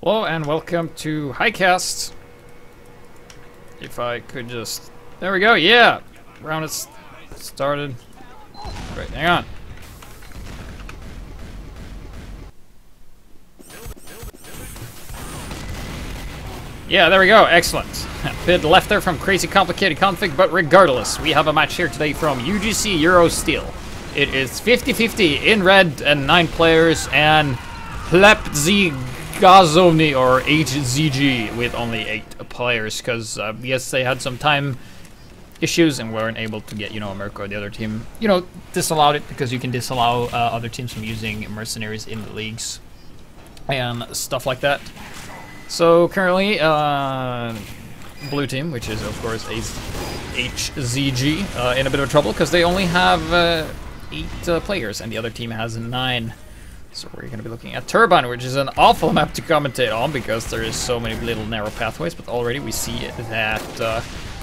Hello and welcome to Highcast. If I could just... There we go, yeah! Round is started. Right, hang on. Yeah, there we go, excellent. A bit left there from crazy complicated config, but regardless, we have a match here today from UGC Euro Steel. It is 50-50 in red and 9 players, and HzG or HzG with only 8 players, because yes, they had some time issues and weren't able to get, America or the other team, disallowed it, because you can disallow other teams from using mercenaries in the leagues and stuff like that. So currently, blue team, which is of course HzG, in a bit of trouble because they only have 8 players and the other team has 9. So we're going to be looking at Turbine, which is an awful map to commentate on because there is so many little narrow pathways, but already we see that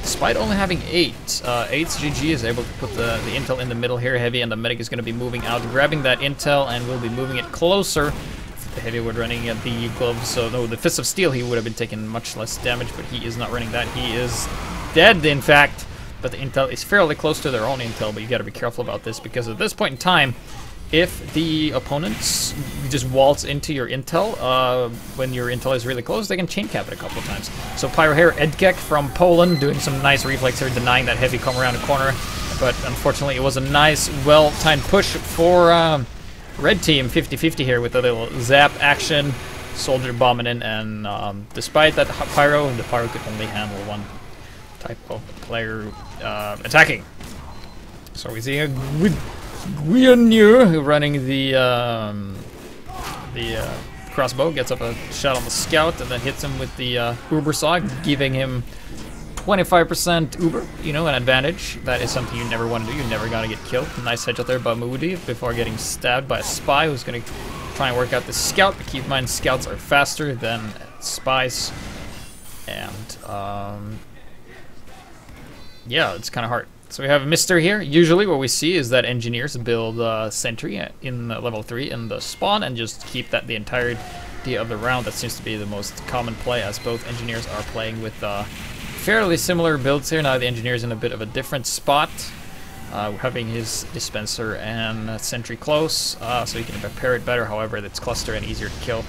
despite only having 8, HzG is able to put the intel in the middle here. Heavy and the medic is going to be moving out, grabbing that intel, and we'll be moving it closer. If the Heavy were running at the gloves, so no, the Fist of Steel, he would have been taking much less damage, but he is not running that. He is dead, in fact, but the intel is fairly close to their own intel, but you got to be careful about this because at this point in time, if the opponents just waltz into your intel, when your intel is really close, they can chain cap it a couple of times. So Pyro here, Edgek from Poland, doing some nice reflex here, denying that Heavy come around the corner. But unfortunately, it was a nice, well-timed push for Red Team, 50-50 here with a little zap action. Soldier bombing in, and despite that the Pyro could only handle one type of player attacking. So we see a Guianu running the crossbow, gets up a shot on the scout and then hits him with the Uber saw, giving him 25% Uber, an advantage. That is something you never want to do. You're never gonna get killed. Nice headshot there by Moody before getting stabbed by a spy who's gonna try and work out the scout, but keep in mind scouts are faster than spies. And yeah, it's kind of hard. So we have a Mister here. Usually what we see is that engineers build sentry in level 3 in the spawn and just keep that the entirety of the round. That seems to be the most common play, as both engineers are playing with fairly similar builds here. Now the engineer's in a bit of a different spot, having his dispenser and sentry close, so he can prepare it better. However, it's cluster and easier to kill.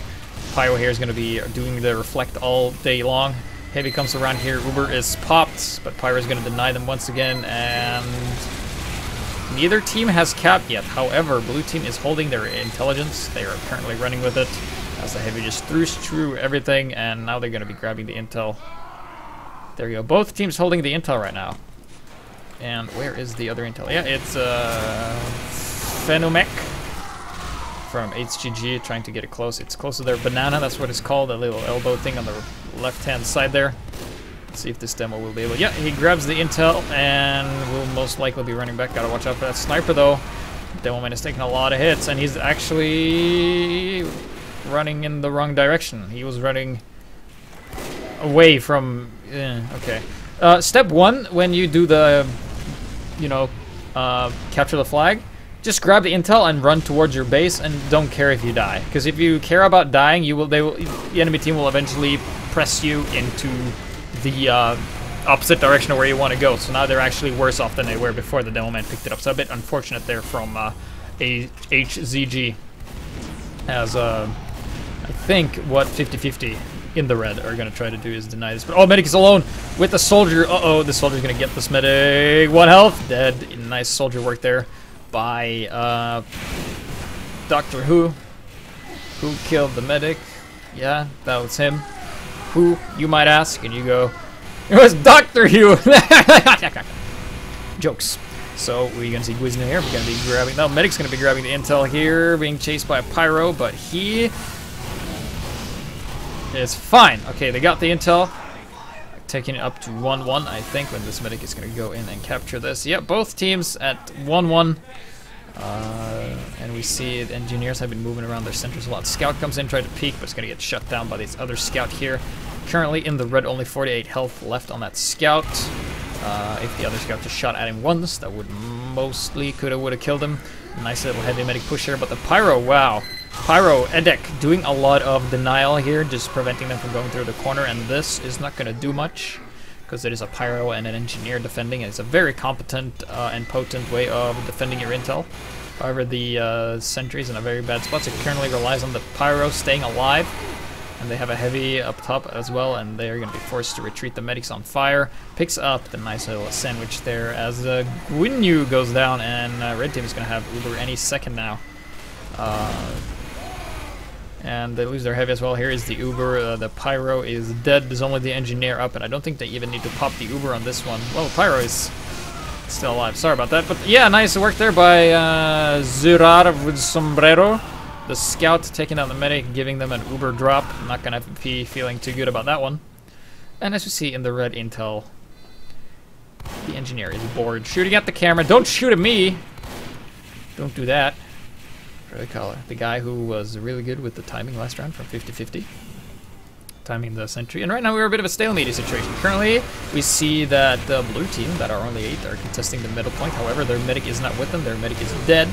Pyro here is going to be doing the reflect all day long. Heavy comes around here, Uber is popped, but Pyro is going to deny them once again, and neither team has cap yet. However, blue team is holding their intelligence. They are apparently running with it, as the Heavy just threw everything, and now they're going to be grabbing the intel. There you go, both teams holding the intel right now. And where is the other intel? Yeah, it's Phenomech from HzG, trying to get it close. It's close to their banana, that's what it's called, a little elbow thing on the left-hand side there. Let's see if this demo will be able... Yeah, he grabs the intel and will most likely be running back. Gotta watch out for that sniper, though. Demo man is taking a lot of hits, and he's actually running in the wrong direction. He was running away from... okay. Step 1, when you do the, capture the flag, just grab the intel and run towards your base, and don't care if you die. Because if you care about dying, the enemy team will eventually press you into the opposite direction of where you want to go. So now they're actually worse off than they were before the demo man picked it up. So a bit unfortunate there from HzG, as I think what 50-50 in the red are going to try to do is deny this. But oh, medic is alone with the soldier. Uh-oh, the soldier's going to get this medic. 1 health, dead. Nice soldier work there by Doctor Who killed the medic. Yeah, that was him. Who, you might ask, and you go, it was Doctor Who. Jokes. So we're gonna see Guizna here. We're gonna be grabbing. No, medic's gonna be grabbing the intel here, being chased by a Pyro, but he is fine. Okay, they got the intel. Taking it up to 1-1, I think, when this medic is going to go in and capture this. Yeah, both teams at 1-1. And we see the engineers have been moving around their centers a lot. Scout comes in, tries to peek, but it's going to get shut down by this other scout here. Currently in the red, only 48 health left on that scout. If the other scout just shot at him once, that would mostly would have killed him. Nice little heavy medic push here, but the Pyro, wow. Pyro, Edek doing a lot of denial here, just preventing them from going through the corner, and this is not going to do much because it is a Pyro and an Engineer defending. It's a very competent and potent way of defending your intel. However, the Sentry is in a very bad spot, so it currently relies on the Pyro staying alive. And they have a heavy up top as well, and they're going to be forced to retreat. The medic's on fire. Picks up the nice little sandwich there as Gwynyu goes down, and red team is going to have Uber any second now. And they lose their heavy as well. Here is the Uber. The Pyro is dead. There's only the Engineer up, and I don't think they even need to pop the Uber on this one. Well, the Pyro is still alive. Sorry about that. But yeah, nice work there by Zurar with Sombrero. The Scout taking out the medic, giving them an Uber drop. I'm not going to be feeling too good about that one. And as we see in the red intel, the Engineer is bored. Shooting at the camera. Don't shoot at me! Don't do that. Really call the guy who was really good with the timing last round from 50-50. Timing the Sentry. And right now we're a bit of a stalemate situation. Currently, we see that the blue team, that are only 8, are contesting the middle point. However, their medic is not with them. Their medic is dead.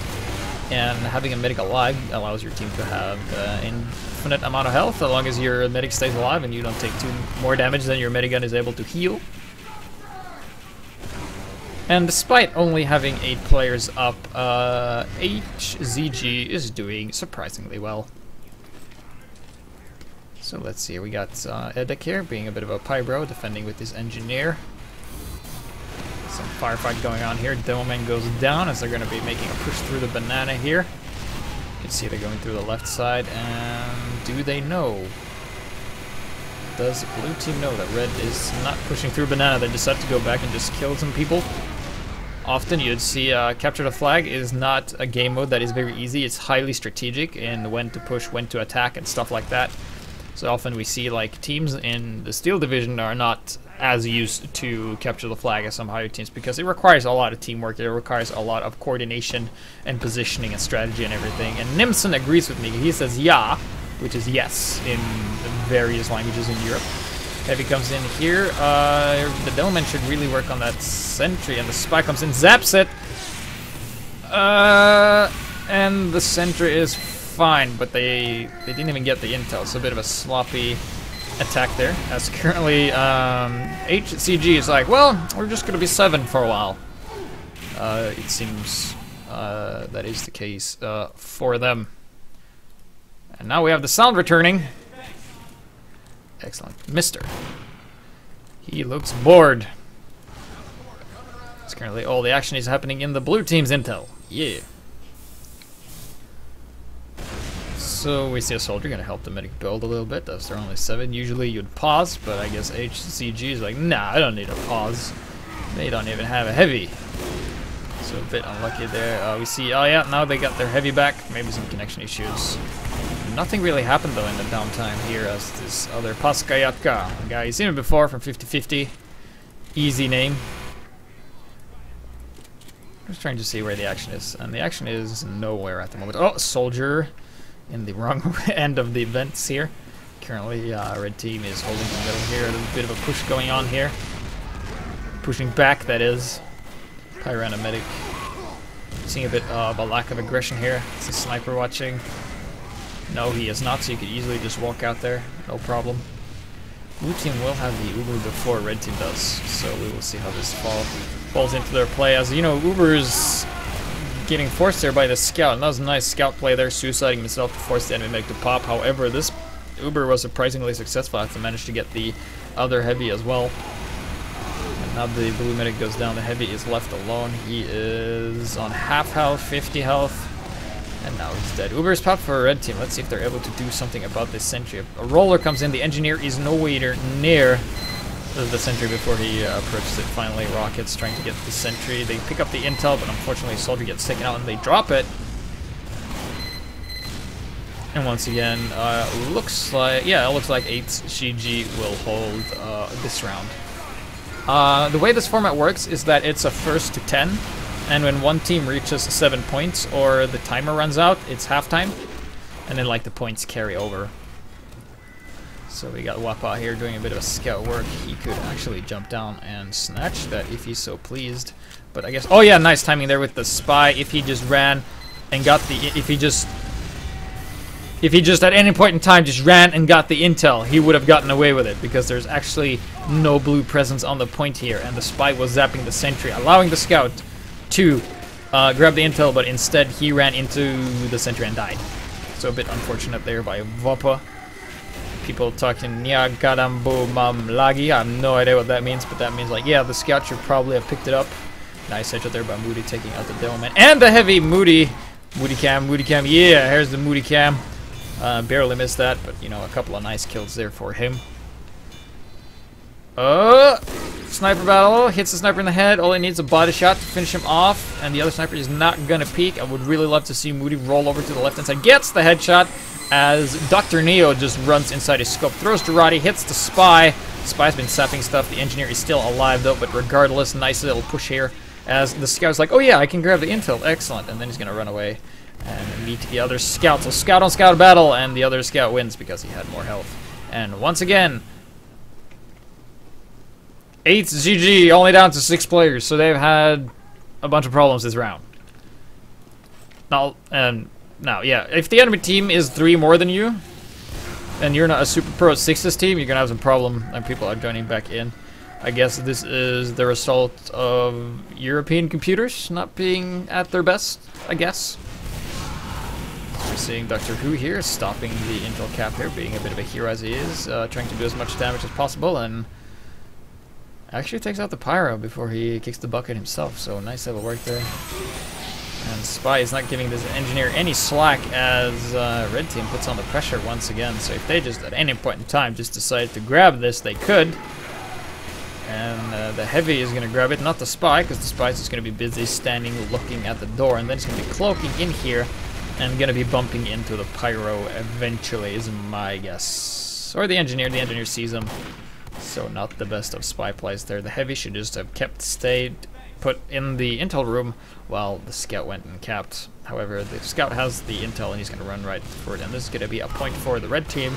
And having a medic alive allows your team to have infinite amount of health, as long as your medic stays alive and you don't take more damage than your medigun is able to heal. And despite only having 8 players up, HzG is doing surprisingly well. So let's see, we got Edek here being a bit of a Pyro, defending with his Engineer. Some firefight going on here. Demoman goes down as they're going to be making a push through the banana here. You can see they're going through the left side, and do they know? Does the blue team know that red is not pushing through banana? They decide to go back and just kill some people. Often you'd see capture the flag is not a game mode that is very easy. It's highly strategic in when to push, when to attack, and stuff like that. So often we see like teams in the Steel Division are not as used to capture the flag as some higher teams because it requires a lot of teamwork, it requires a lot of coordination and positioning and strategy and everything. And Nimson agrees with me. He says yeah, which is yes in various languages in Europe. Heavy comes in here. The Demoman should really work on that Sentry, and the Spy comes in, zaps it. And the Sentry is fine, but they didn't even get the intel, so a bit of a sloppy attack there, as currently HzG is like, well, we're just gonna be 7 for a while. It seems that is the case for them. And now we have the sound returning. Excellent. Mister. He looks bored. It's currently all the action is happening in the blue team's intel. Yeah. So we see a soldier gonna help the medic build a little bit. That's they're only 7. Usually you'd pause, but I guess HzG is like, nah, I don't need a pause. They don't even have a heavy. So a bit unlucky there. We see, oh yeah, now they got their heavy back. Maybe some connection issues. Nothing really happened though in the downtime here as this other Paskayatka, a guy you've seen him before from 50-50. Easy name. I'm just trying to see where the action is, and the action is nowhere at the moment. Oh, soldier in the wrong end of the events here. Currently, red team is holding the middle here. There's a bit of a push going on here. Pushing back, that is. Pyrana medic. Seeing a bit of a lack of aggression here. It's a sniper watching. No, he is not, so you could easily just walk out there. No problem. Blue team will have the Uber before red team does, so we will see how this falls into their play. As you know, Uber's getting forced there by the Scout, and that was a nice Scout play there, suiciding himself to force the enemy medic to pop. However, this Uber was surprisingly successful as to manage to get the other heavy as well. And now the blue medic goes down, the heavy is left alone. He is on half health, 50 health. And now he's dead. Uber is popped for a red team. Let's see if they're able to do something about this Sentry. A roller comes in. The Engineer is nowhere near the Sentry before he approaches it. Finally, Rocket's trying to get the Sentry. They pick up the intel, but unfortunately, Soldier gets taken out and they drop it. And once again, looks like HzG will hold this round. The way this format works is that it's a 1st to 10. And when one team reaches 7 points or the timer runs out, it's halftime. And then like the points carry over. So we got Wapa here doing a bit of a scout work. He could actually jump down and snatch that if he's so pleased. But I guess, oh yeah, nice timing there with the Spy. If he just ran and got the, if he just if he just at any point in time just ran and got the intel, he would have gotten away with it, because there's actually no blue presence on the point here, and the spy was zapping the sentry, allowing the scout to grab the intel, but instead he ran into the sentry and died. So a bit unfortunate there by Vopa. People talking Nyagarambo Mam Lagi. I have no idea what that means, but that means like, yeah, the scout should probably have picked it up. Nice headshot there by Moody, taking out the demo man. And the heavy Moody. Moody cam, yeah, here's the Moody cam. Barely missed that, but you know, a couple of nice kills there for him. Sniper battle, hits the sniper in the head. All he needs is a body shot to finish him off, and the other sniper is not gonna peek. I would really love to see Moody roll over to the left hand side. Gets the headshot as Dr. Neo just runs inside his scope, throws Durati, hits the spy. The spy's been sapping stuff. The engineer is still alive though, but regardless, nice little push here as the scout's like, oh yeah, I can grab the intel, excellent, and then he's gonna run away and meet the other scout. So scout on scout battle, and the other scout wins because he had more health. And once again, HzG only down to 6 players, so they've had a bunch of problems this round. Now, yeah, if the enemy team is 3 more than you, and you're not a super pro 6's team, you're gonna have some problem, and people are joining back in. I guess this is the result of European computers not being at their best, I guess. We're seeing Doctor Who here, stopping the intel cap here, being a bit of a hero as he is, trying to do as much damage as possible, and actually takes out the pyro before he kicks the bucket himself, so nice little work there. And Spy is not giving this engineer any slack as Red Team puts on the pressure once again, so if they just at any point in time just decide to grab this, they could. And the Heavy is going to grab it, not the Spy, because the Spy is just going to be busy standing looking at the door, and then he's going to be cloaking in here and going to be bumping into the pyro eventually, is my guess. Or the engineer sees him, so not the best of Spy plays there. The Heavy should just have stayed put in the intel room while the scout went and capped. However, the scout has the intel and he's going to run right for it, and this is going to be a point for the Red Team.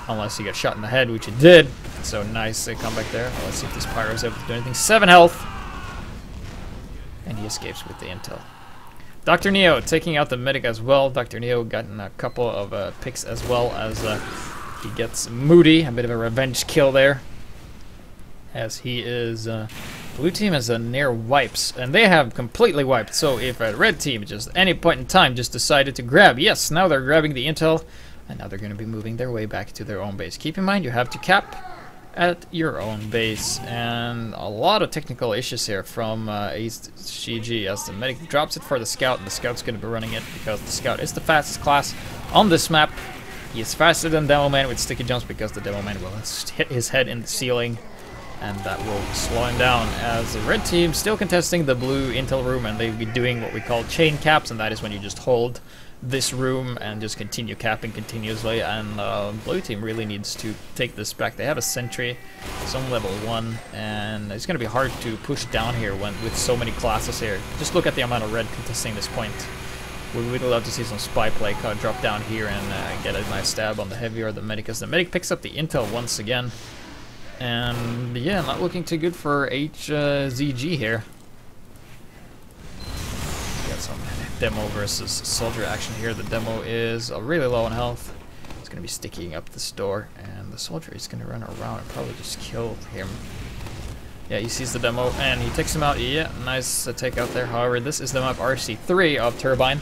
Unless he got shot in the head, which he did. So nice comeback there. Let's see if this pyro is able to do anything. 7 health. And he escapes with the intel. Dr. Neo taking out the medic as well. Dr. Neo gotten a couple of picks as well as he gets Moody. A bit of a revenge kill there. As he is... Blue Team is near wipes. And they have completely wiped. So if a Red Team just at any point in time just decided to grab... Yes, now they're grabbing the intel. And now they're going to be moving their way back to their own base. Keep in mind, you have to cap at your own base. And a lot of technical issues here from HzG as the medic drops it for the scout. And the scout's going to be running it because the scout is the fastest class on this map. He is faster than Demo Man with sticky jumps because the Demo Man will hit his head in the ceiling. And that will slow him down as the Red Team still contesting the blue intel room. And they'll be doing what we call chain caps. And that is when you just hold this room and just continue capping continuously, and Blue Team really needs to take this back. They have a sentry, some level 1, and it's going to be hard to push down here with so many classes here. Just look at the amount of red contesting this point. We'd really love to see some spy play drop down here and get a nice stab on the Heavy or the medic, as the medic picks up the intel once again. And yeah, not looking too good for HzG here. Got some demo versus soldier action here. The demo is really low on health. It's going to be sticking up this door, and the soldier is going to run around and probably just kill him. Yeah, he sees the demo and he takes him out. Yeah, nice takeout there. However, this is the map RC3 of Turbine.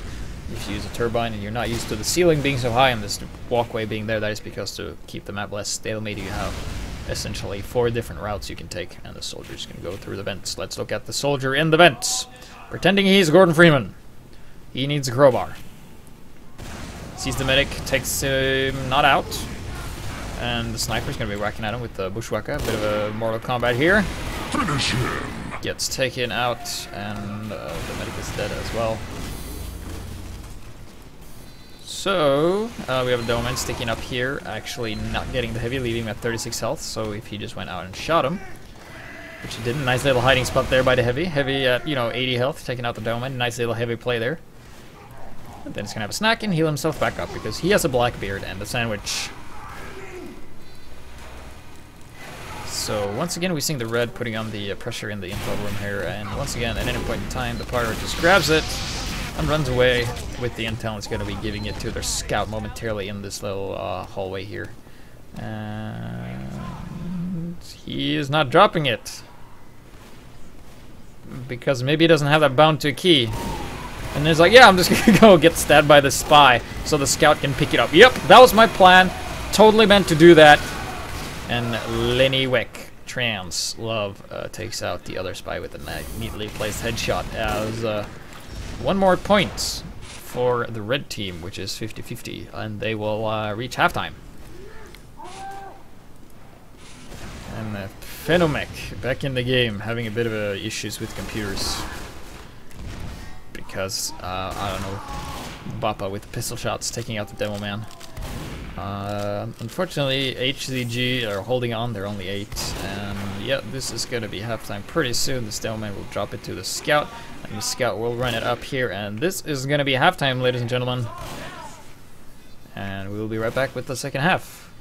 If you use a turbine and you're not used to the ceiling being so high and this walkway being there, that is because to keep the map less stalemate, you have essentially 4 different routes you can take, and the soldier is going to go through the vents. Let's look at the soldier in the vents, pretending he's Gordon Freeman. He needs a crowbar. Sees the medic, takes him not out. And the sniper's gonna be whacking at him with the bushwhacker. A bit of a Mortal Kombat here. Finish him. Gets taken out, and the medic is dead as well. So, we have a Doman sticking up here, actually not getting the Heavy, leaving him at 36 health. So if he just went out and shot him, which he didn't, nice little hiding spot there by the Heavy. Heavy at, 80 health, taking out the Doman. Nice little Heavy play there. And then he's gonna have a snack and heal himself back up because he has a black beard and the sandwich. So once again, we're seeing the red putting on the pressure in the intel room here, and once again, at any point in time, the pyro just grabs it and runs away. with the intel is going to be giving it to their scout momentarily in this little hallway here. And he is not dropping it. Because maybe he doesn't have that bound to a key. And he's like, yeah, I'm just gonna go get stabbed by the spy so the scout can pick it up. Yep, that was my plan. Totally meant to do that. And Lenny Wick, trans love, takes out the other spy with a neatly placed headshot as 1 more point for the red team, which is 50-50, and they will reach halftime. And Phenomech back in the game, having a bit of issues with computers. Because, I don't know, Bappa with pistol shots taking out the demo man. Unfortunately, HzG are holding on, they're only 8. And yeah, this is going to be halftime pretty soon. This demo man will drop it to the scout, and the scout will run it up here. And this is going to be halftime, ladies and gentlemen. And we will be right back with the second half.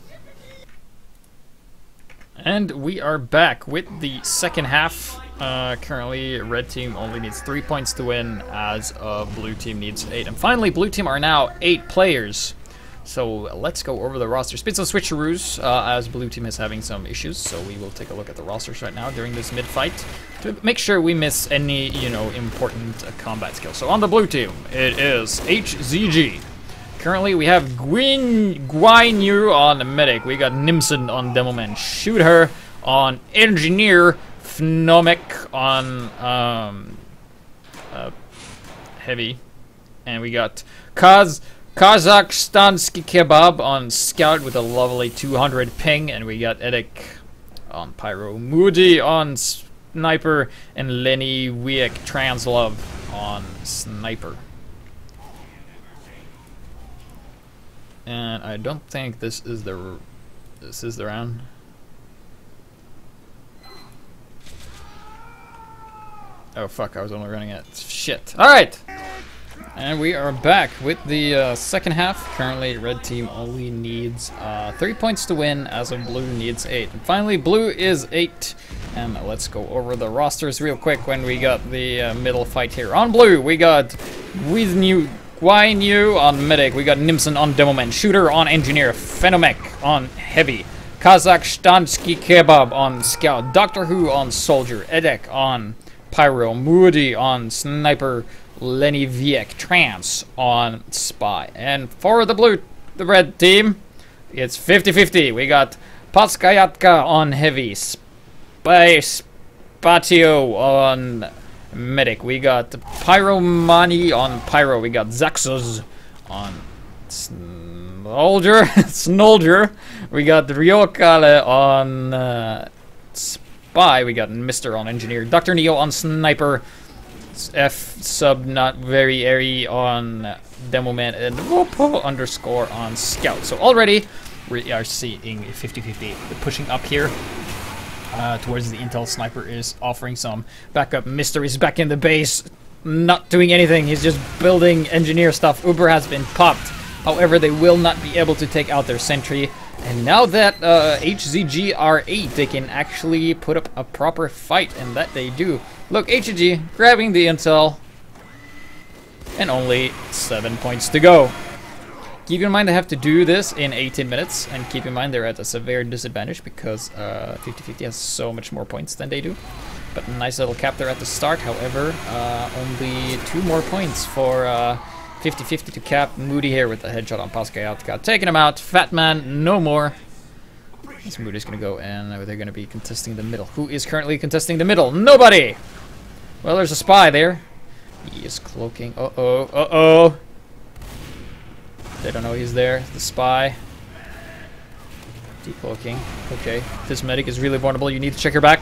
And we are back with the second half. Currently, red team only needs 3 points to win, as blue team needs 8. And finally, blue team are now 8 players. So let's go over the roster. Speed some switcheroos, as blue team is having some issues. So we will take a look at the rosters right now during this mid-fight to make sure we miss any, you know, important combat skills. So on the blue team, it is HzG. Currently, we have Guan Yu on medic. We got Nimson on demoman. Shoot her on engineer. Phenomech on heavy, and we got Kazakhstansky Kebab on scout with a lovely 200 ping, and we got Edek on pyro, Moody on sniper, and Lenny Wiek Translove on sniper. And I don't think this is the round. Oh fuck, I was only running it. Shit. Alright! And we are back with the second half. Currently, red team only needs 3 points to win, as of blue needs 8. And finally, blue is 8. And let's go over the rosters real quick when we got the middle fight here. On blue, we got Guan Yu on medic. We got Nimson on demoman. Shooter on engineer. Phenomech on heavy. Kazakhstansky Kebab on scout. Doctor Who on soldier. Edek on pyro, Moody on sniper, Lenny Wiek Trans on spy. And for the red team, it's 50-50. We got Patskayatka on heavy, Spatio on medic. We got Pyromani on pyro. We got Zaxos on Snolger. We got Ryokale on spy. We got Mr. on engineer, Dr. Neo on sniper, F sub not very airy on demo man, and Wopo underscore on scout. So already we are seeing 50-50 pushing up here towards the intel. Sniper is offering some backup. Mr. is back in the base, not doing anything. He's just building engineer stuff. Uber has been popped. However, they will not be able to take out their sentry. And now that HzG are 8, they can actually put up a proper fight, and that they do. Look, HzG grabbing the intel, and only 7 points to go. Keep in mind they have to do this in 18 minutes, and keep in mind they're at a severe disadvantage because 50-50 has so much more points than they do. But a nice little cap there at the start. However, only 2 more points for 50-50 to cap. Moody here with the headshot on Paskayatka. Taking him out. Fat man, no more. This Moody's going to go, and they're going to be contesting the middle. Who is currently contesting the middle? Nobody! Well, there's a spy there. He is cloaking. Uh-oh, uh-oh. They don't know he's there. The spy. Decloaking. Okay, this medic is really vulnerable. You need to check her back.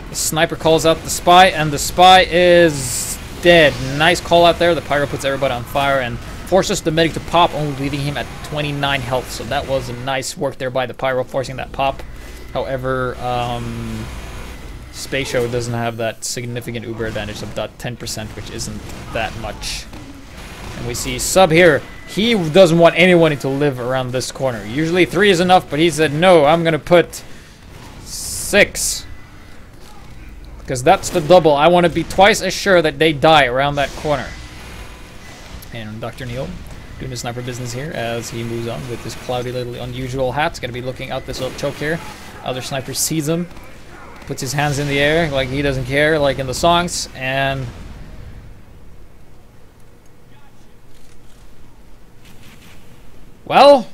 The sniper calls out the spy, and the spy is dead. Nice call out there. The pyro puts everybody on fire and forces the medic to pop, only leaving him at 29 health. So that was a nice work there by the pyro, forcing that pop. However, Spatio doesn't have that significant Uber advantage of that 10%, which isn't that much. And we see Sub here. He doesn't want anyone to live around this corner. Usually 3 is enough, but he said, no, I'm going to put 6. Because that's the double. I want to be twice as sure that they die around that corner. And Dr. Neil doing his sniper business here as he moves on with this cloudy little unusual hat. He's going to be looking out this little choke here. Other sniper sees him, puts his hands in the air like he doesn't care, like in the songs, and well,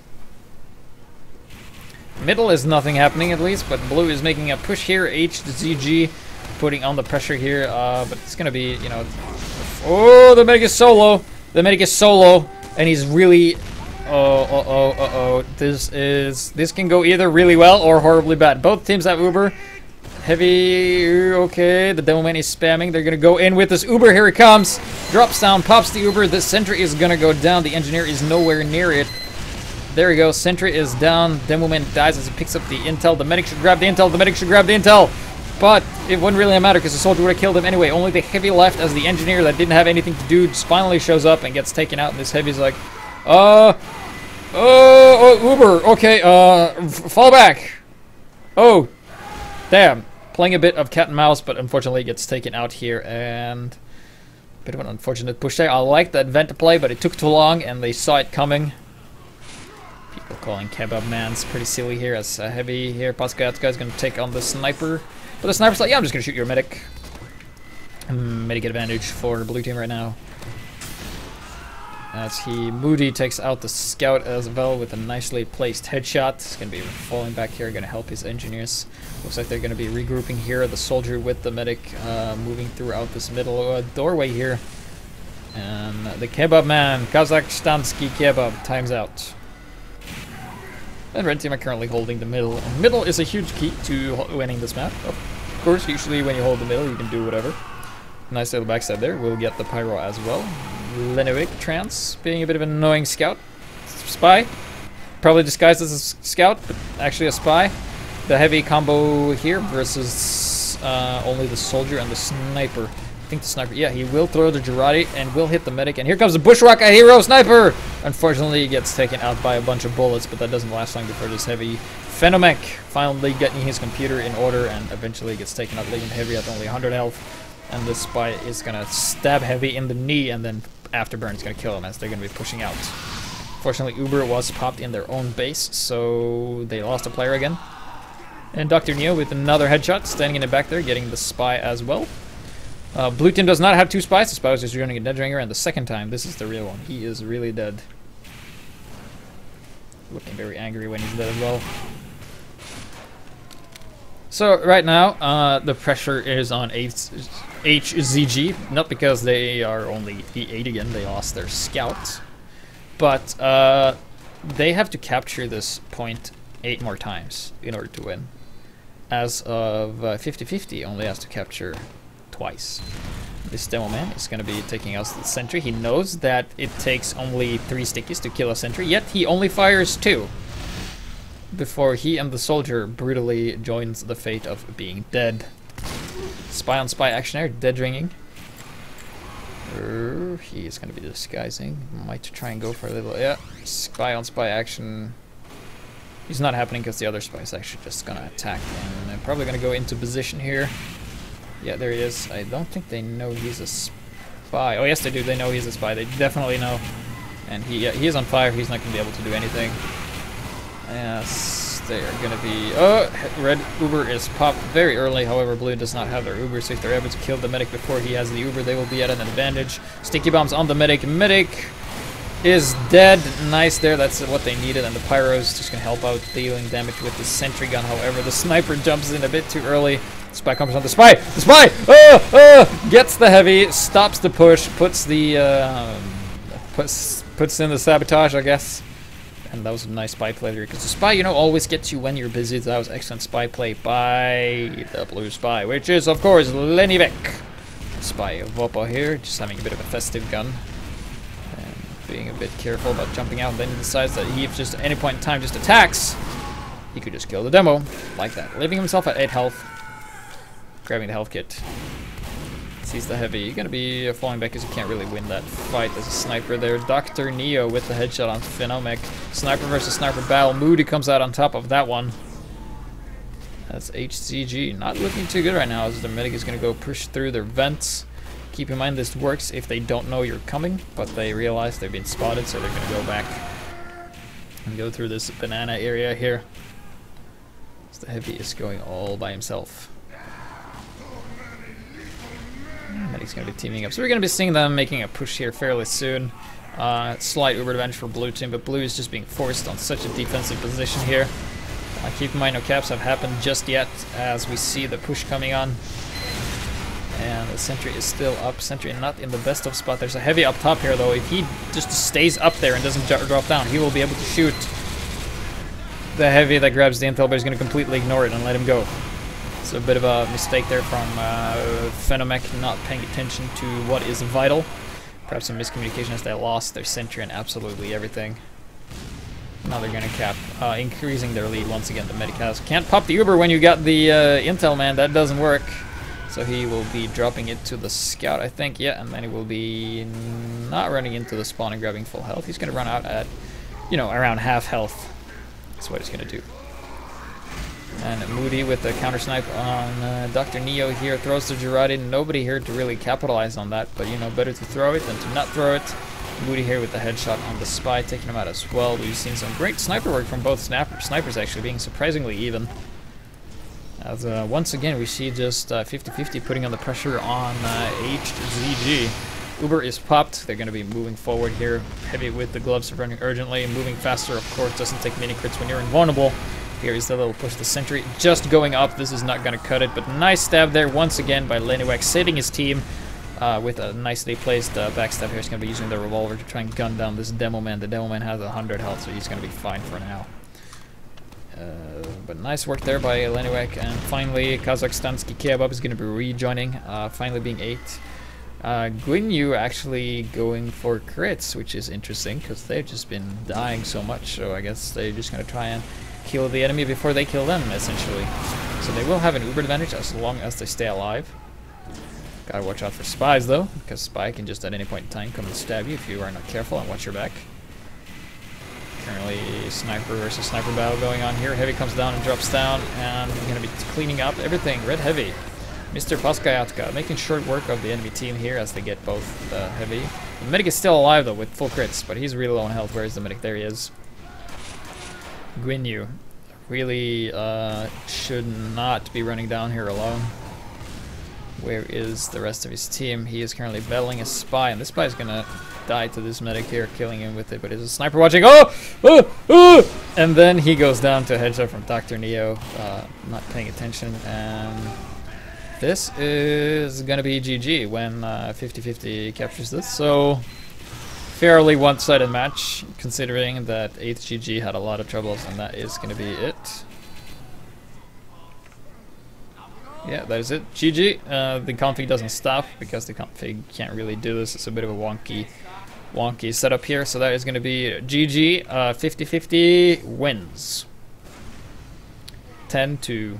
middle is nothing happening at least, but blue is making a push here. HzG putting on the pressure here, but it's gonna be, you know, oh, the medic is solo. The medic is solo, and he's really, this can go either really well or horribly bad. Both teams have Uber. Heavy, okay, the Demoman is spamming. They're gonna go in with this Uber. Here he comes. Drops down, pops the Uber. The sentry is gonna go down. The engineer is nowhere near it. There we go. Sentry is down. Demoman dies as he picks up the intel. The medic should grab the intel. The medic should grab the intel. But it wouldn't really matter because the soldier would have killed him anyway. Only the heavy left as the engineer that didn't have anything to do just finally shows up and gets taken out. And this heavy's like, Uber. Okay, fall back. Oh, damn. Playing a bit of cat and mouse, but unfortunately gets taken out here. And a bit of an unfortunate push there. I like that vent play, but it took too long and they saw it coming. People calling Kebab Man's pretty silly here as heavy here. Paskatka is going to take on the sniper. But the sniper's like, yeah, I'm just going to shoot your medic. Medic advantage for the blue team right now. As Moody takes out the scout as well with a nicely placed headshot. He's going to be falling back here, going to help his engineers. Looks like they're going to be regrouping here. The soldier with the medic moving throughout this middle doorway here. And the Kebab Man, Kazakhstanski Kebab, times out. And red team are currently holding the middle. And middle is a huge key to winning this map. Of course, usually when you hold the middle, you can do whatever. Nice little backside there. We'll get the pyro as well. Lenowik Trance being a bit of an annoying scout. Spy. Probably disguised as a scout, but actually a spy. The heavy combo here versus only the soldier and the sniper. I think the sniper, yeah, he will throw the Girardi and will hit the medic. And here comes the Bushwhack, a hero sniper! Unfortunately, he gets taken out by a bunch of bullets, but that doesn't last long before this heavy Phenomech finally getting his computer in order and eventually gets taken out, leaving heavy at only 100 health. And this spy is gonna stab heavy in the knee, and then Afterburn is gonna kill him as they're gonna be pushing out. Fortunately, Uber was popped in their own base, so they lost a player again. And Dr. Neo with another headshot, standing in the back there, getting the spy as well. Blue team does not have two spies. The spy was just running a dead ringer, and the second time, this is the real one. He is really dead. Looking very angry when he's dead as well. So right now, the pressure is on HzG, not because they are only E8 again, they lost their scout, but they have to capture this point 8 more times in order to win. As of 50-50, only has to capture twice. This demo man is going to be taking out the sentry. He knows that it takes only 3 stickies to kill a sentry, yet he only fires 2 before he and the soldier brutally joins the fate of being dead. Spy on spy action there, dead ringing. He's going to be disguising. Might try and go for a little, yeah, spy on spy action. He's not happening because the other spy is actually just going to attack. And they're probably going to go into position here. Yeah, there he is. I don't think they know he's a spy. Oh, yes, they do. They know he's a spy. They definitely know. And he is on fire. He's not going to be able to do anything. Yes, they are going to be... Oh, red Uber is popped very early. However, blue does not have their Uber, so if they're able to kill the medic before he has the Uber, they will be at an advantage. Sticky bombs on the medic. Medic is dead. Nice there. That's what they needed. And the pyro is just going to help out dealing damage with the sentry gun. However, the sniper jumps in a bit too early. Spy comes on the spy. The spy gets the heavy, stops the push, puts the puts in the sabotage, I guess. And that was a nice spy play there because the spy, you know, always gets you when you're busy. That was excellent spy play by the blue spy, which is of course Lenivek. Spy Vopo here, just having a bit of a festive gun and being a bit careful about jumping out. And then he decides that he, if just at any point in time just attacks, he could just kill the demo like that, leaving himself at 8 health. Grabbing the health kit. Sees the heavy. You're gonna be falling back because you can't really win that fight as a sniper there. Dr. Neo with the headshot on Phenomech. Sniper versus sniper battle. Moody comes out on top of that one. That's HzG. Not looking too good right now as the medic is gonna go push through their vents. Keep in mind this works if they don't know you're coming, but they realize they've been spotted, so they're gonna go back and go through this banana area here. So the heavy is going all by himself. Medic's gonna be teaming up, so we're gonna be seeing them making a push here fairly soon. Slight uber advantage for blue team, but blue is just being forced on such a defensive position here. Keep in mind no caps have happened just yet as we see the push coming on. And the sentry is still up. Sentry not in the best of spot. There's a heavy up top here though. If he just stays up there and doesn't drop down, he will be able to shoot the heavy that grabs the intel, but he's going to completely ignore it and let him go. So a bit of a mistake there from Phenomech, not paying attention to what is vital. Perhaps some miscommunication as they lost their sentry and absolutely everything. Now they're going to cap, increasing their lead once again. The medic has can't pop the Uber when you got the intel, man. That doesn't work. So he will be dropping it to the scout, I think. Yeah, and then he will be not running into the spawn and grabbing full health. He's going to run out at, you know, around half health. That's what he's going to do. And Moody with the counter snipe on Dr. Neo here throws the Girardi. Nobody here to really capitalize on that, but you know, better to throw it than to not throw it. Moody here with the headshot on the spy, taking him out as well. We've seen some great sniper work from both snipers actually, being surprisingly even. As once again we see just 50-50 putting on the pressure on HzG. Uber is popped. They're going to be moving forward here. Heavy with the gloves running urgently. Moving faster, of course, doesn't take mini crits when you're invulnerable. Here is the little push. The sentry just going up. This is not going to cut it, but nice stab there once again by Leniwek, saving his team with a nicely placed backstab here. He's going to be using the revolver to try and gun down this demo man. The demo man has 100 health, so he's going to be fine for now. But nice work there by Leniwek, and finally Kazakhstanski Kebab is going to be rejoining, finally being 8. Guinyu actually going for crits, which is interesting because they've just been dying so much, so I guess they're just going to try and kill the enemy before they kill them, essentially. So they will have an uber advantage as long as they stay alive. Gotta watch out for spies though, because spy can just at any point in time come and stab you if you are not careful and watch your back. Currently sniper versus sniper battle going on here. Heavy comes down and drops down, and we're going to be cleaning up everything. Red Heavy, Mr. Paskayatka, making short work of the enemy team here as they get both heavy. The medic is still alive though with full crits, but he's really low on health. Where is the medic? There he is. Guinyu really should not be running down here alone. Where is the rest of his team? He is currently battling a spy, and this spy is going to die to this medic here, killing him with it, but there's a sniper watching. Oh! And then he goes down to a headshot from Dr. Neo, not paying attention, and this is gonna be GG when 50-50 captures this. So fairly one-sided match, considering that HzG had a lot of troubles, and that is gonna be it. Yeah, that is it. GG. The config doesn't stop because the config can't really do this. It's a bit of a wonky setup here. So that is going to be GG. 50-50 wins. 10-2.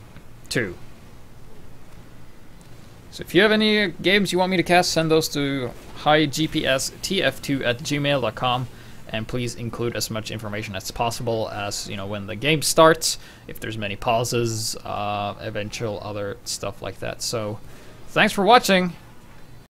So if you have any games you want me to cast, send those to hightf2@gmail.com. And please include as much information as possible, as you know, when the game starts, if there's many pauses, eventual other stuff like that. So thanks for watching.